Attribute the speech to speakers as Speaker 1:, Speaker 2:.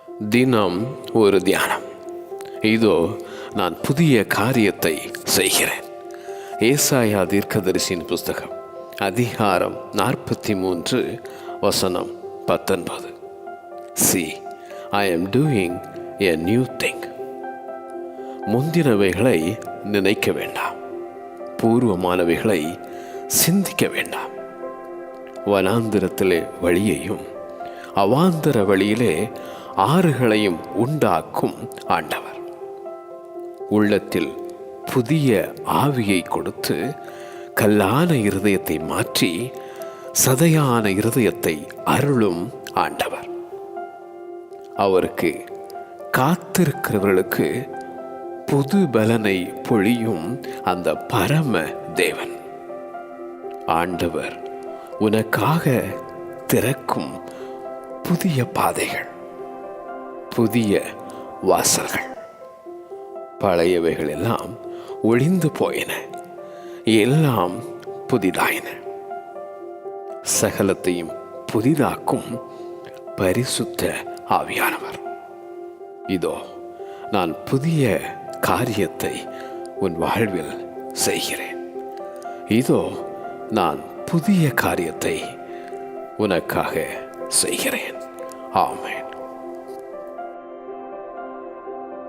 Speaker 1: தினம் ஒரு தியானம். இதோ நான் புதிய காரியத்தை செய்கிறேன். ஏசாயா தீர்க்கதரிசியின் புஸ்தகம் அதிகாரம் 43 வசனம் 19. See, I am doing a new thing. முந்தினவைகளை நினைக்க வேண்டாம், பூர்வமானவைகளை சிந்திக்க வேண்டாம். வனாந்திரத்திலே வழியையும் அவாந்தர வழியிலே ஆறுகளையும் உண்டாக்கும் ஆண்டவர். உள்ளத்தில் புதிய ஆவியை கொடுத்து கல்லான இருதயத்தை மாற்றி சதையான இருதயத்தை அருளும் ஆண்டவர். அவருக்கு காத்திருக்கிறவர்களுக்கு புது பலனை பொழியும் அந்த பரம தேவன். ஆண்டவர் உனக்காக திறக்கும் புதிய பாதைகள், புதிய வாசல்கள். பழையவைகள் எல்லாம் ஒழிந்து போயின, எல்லாம் புதிதாயின. சகலத்தையும் புதிதாக்கும் பரிசுத்த ஆவியானவர். இதோ நான் புதிய காரியத்தை உன் வாழ்வில் செய்கிறேன். இதோ நான் புதிய காரியத்தை உனக்காக செய்கிறேன். ஆமென்.